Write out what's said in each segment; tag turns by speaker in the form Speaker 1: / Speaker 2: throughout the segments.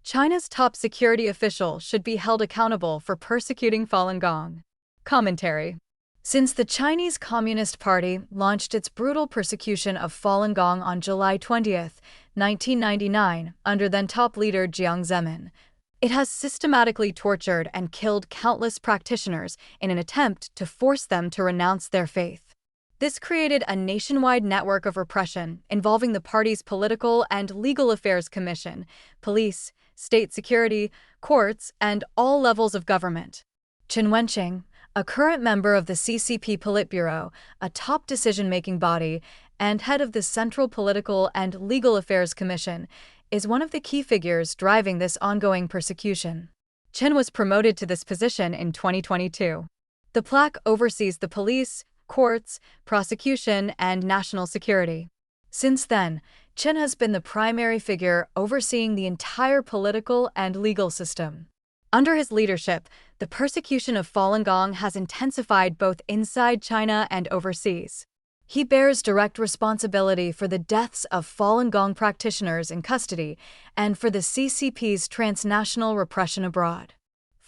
Speaker 1: China's top security official should be held accountable for persecuting Falun Gong. Commentary. Since the Chinese Communist Party launched its brutal persecution of Falun Gong on July 20, 1999, under then-top leader Jiang Zemin, it has systematically tortured and killed countless practitioners in an attempt to force them to renounce their faith. This created a nationwide network of repression involving the party's Political and Legal Affairs Commission, police, state security, courts, and all levels of government. Chen Wenqing, a current member of the CCP Politburo, a top decision-making body, and head of the Central Political and Legal Affairs Commission, is one of the key figures driving this ongoing persecution. Chen was promoted to this position in 2022. The plaque oversees the police, courts, prosecution, and national security. Since then, Chen has been the primary figure overseeing the entire political and legal system. Under his leadership, the persecution of Falun Gong has intensified both inside China and overseas. He bears direct responsibility for the deaths of Falun Gong practitioners in custody and for the CCP's transnational repression abroad.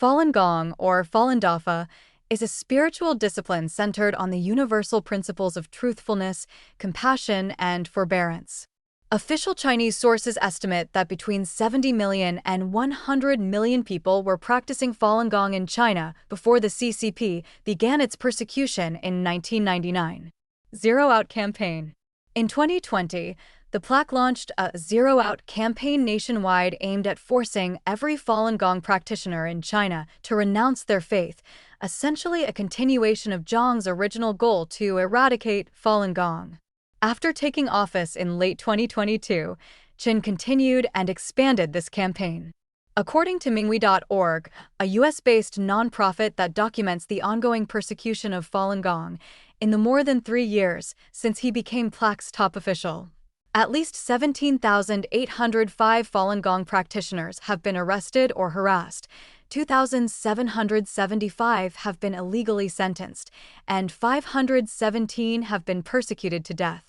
Speaker 1: Falun Gong, or Falun Dafa, is a spiritual discipline centered on the universal principles of truthfulness, compassion, and forbearance. Official Chinese sources estimate that between 70 million and 100 million people were practicing Falun Gong in China before the CCP began its persecution in 1999. Zero Out Campaign. In 2020, the plaque launched a Zero Out campaign nationwide aimed at forcing every Falun Gong practitioner in China to renounce their faith, essentially a continuation of Zhang's original goal to eradicate Falun Gong. After taking office in late 2022, Chen continued and expanded this campaign. According to Minghui.org, a US-based nonprofit that documents the ongoing persecution of Falun Gong, in the more than 3 years since he became plaque's top official, at least 17,805 Falun Gong practitioners have been arrested or harassed, 2,775 have been illegally sentenced, and 517 have been persecuted to death.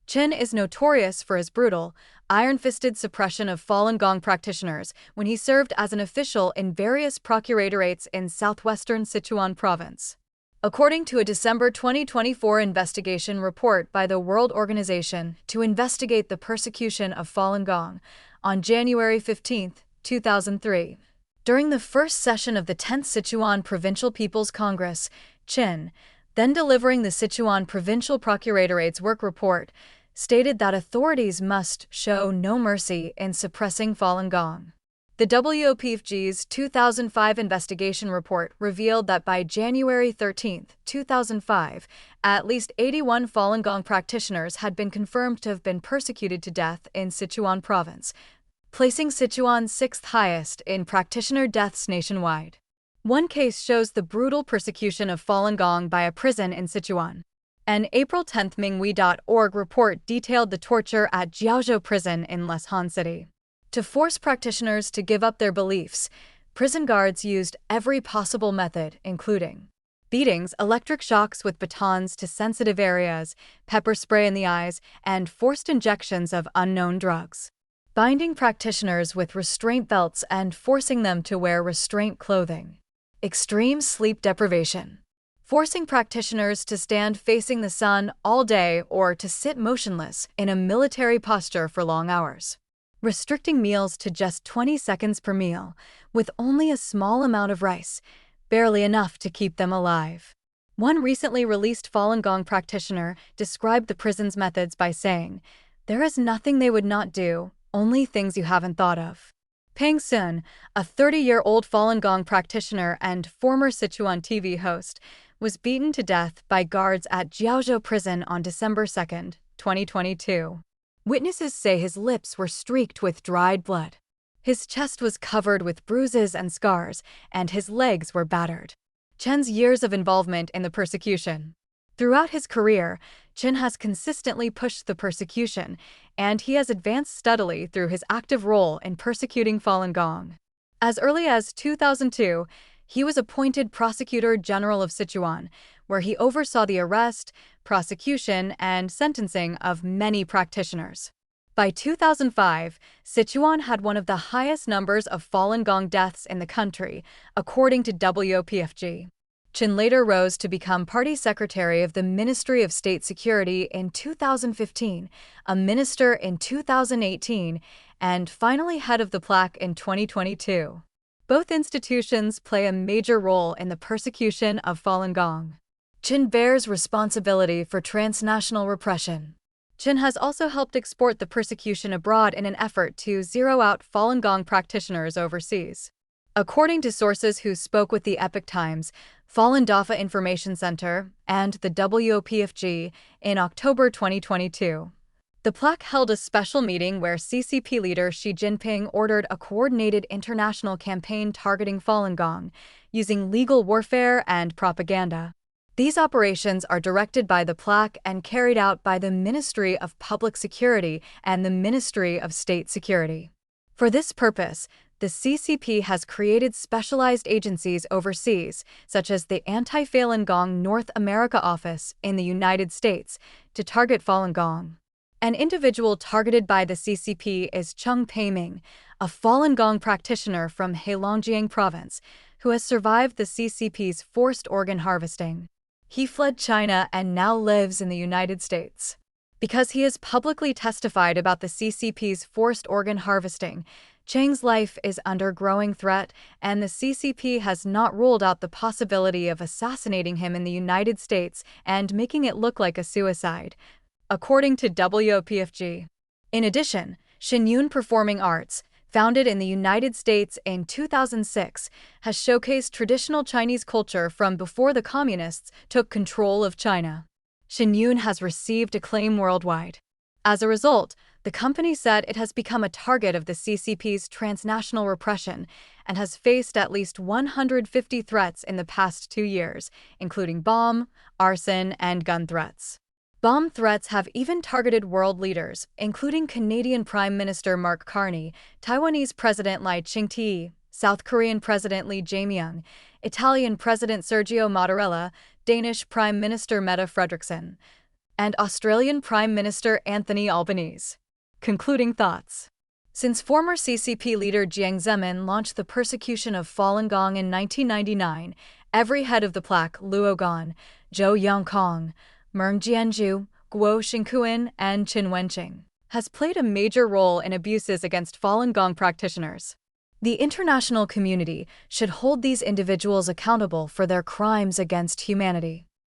Speaker 1: Chen is notorious for his brutal, iron-fisted suppression of Falun Gong practitioners when he served as an official in various procuradorates in southwestern Sichuan province. According to a December 2024 investigation report by the World Organization to investigate the persecution of Falun Gong, on January 15, 2003, during the first session of the 10th Sichuan Provincial People's Congress, Chen, then delivering the Sichuan Provincial Procuradorate's work report, stated that authorities must show no mercy in suppressing Falun Gong. The WOPFG's 2005 investigation report revealed that by January 13, 2005, at least 81 Falun Gong practitioners had been confirmed to have been persecuted to death in Sichuan province, placing Sichuan 6th highest in practitioner deaths nationwide. One case shows the brutal persecution of Falun Gong by a prison in Sichuan. An April 10 Minghui.org report detailed the torture at Jiaozhou prison in Leshan City. To force practitioners to give up their beliefs, prison guards used every possible method, including beatings, electric shocks with batons to sensitive areas, pepper spray in the eyes, and forced injections of unknown drugs. Binding practitioners with restraint belts and forcing them to wear restraint clothing. Extreme sleep deprivation. Forcing practitioners to stand facing the sun all day or to sit motionless in a military posture for long hours. Restricting meals to just 20 seconds per meal, with only a small amount of rice, barely enough to keep them alive. One recently released Falun Gong practitioner described the prison's methods by saying, "There is nothing they would not do, only things you haven't thought of." Peng Sun, a 30-year-old Falun Gong practitioner and former Sichuan TV host, was beaten to death by guards at Jiaozhou prison on December 2, 2022. Witnesses say his lips were streaked with dried blood. His chest was covered with bruises and scars, and his legs were battered. Chen's years of involvement in the persecution. Throughout his career, Chen has consistently pushed the persecution, and he has advanced steadily through his active role in persecuting Falun Gong. As early as 2002, he was appointed Prosecutor General of Sichuan, where he oversaw the arrest, prosecution, and sentencing of many practitioners. By 2005, Sichuan had one of the highest numbers of Falun Gong deaths in the country, according to WPFG. Chen later rose to become party secretary of the Ministry of State Security in 2015, a minister in 2018, and finally head of the plaque in 2022. Both institutions play a major role in the persecution of Falun Gong. Chen bears responsibility for transnational repression. Chen has also helped export the persecution abroad in an effort to zero out Falun Gong practitioners overseas. According to sources who spoke with the Epoch Times, Falun Dafa Information Center, and the WOPFG in October 2022. The plaque held a special meeting where CCP leader Xi Jinping ordered a coordinated international campaign targeting Falun Gong, using legal warfare and propaganda. These operations are directed by the plaque and carried out by the Ministry of Public Security and the Ministry of State Security. For this purpose, the CCP has created specialized agencies overseas, such as the Anti-Falun Gong North America Office in the United States, to target Falun Gong. An individual targeted by the CCP is Chung Peiming, a Falun Gong practitioner from Heilongjiang Province, who has survived the CCP's forced organ harvesting. He fled China and now lives in the United States. Because he has publicly testified about the CCP's forced organ harvesting, Chang's life is under growing threat, and the CCP has not ruled out the possibility of assassinating him in the United States and making it look like a suicide, according to WOPFG. In addition, Shenyun Performing Arts, founded in the United States in 2006, has showcased traditional Chinese culture from before the communists took control of China. Shenyun has received acclaim worldwide. As a result, the company said it has become a target of the CCP's transnational repression and has faced at least 150 threats in the past 2 years, including bomb, arson, and gun threats. Bomb threats have even targeted world leaders, including Canadian Prime Minister Mark Carney, Taiwanese President Lai Ching-te, South Korean President Lee Jae-myung, Italian President Sergio Mattarella, Danish Prime Minister Mette Frederiksen, and Australian Prime Minister Anthony Albanese. Concluding thoughts. Since former CCP leader Jiang Zemin launched the persecution of Falun Gong in 1999, every head of the plaque, Luo Gan, Zhou Yongkong, Meng Jianzhu, Guo Xingquan, and Qin Wenqing, has played a major role in abuses against Falun Gong practitioners. The international community should hold these individuals accountable for their crimes against humanity.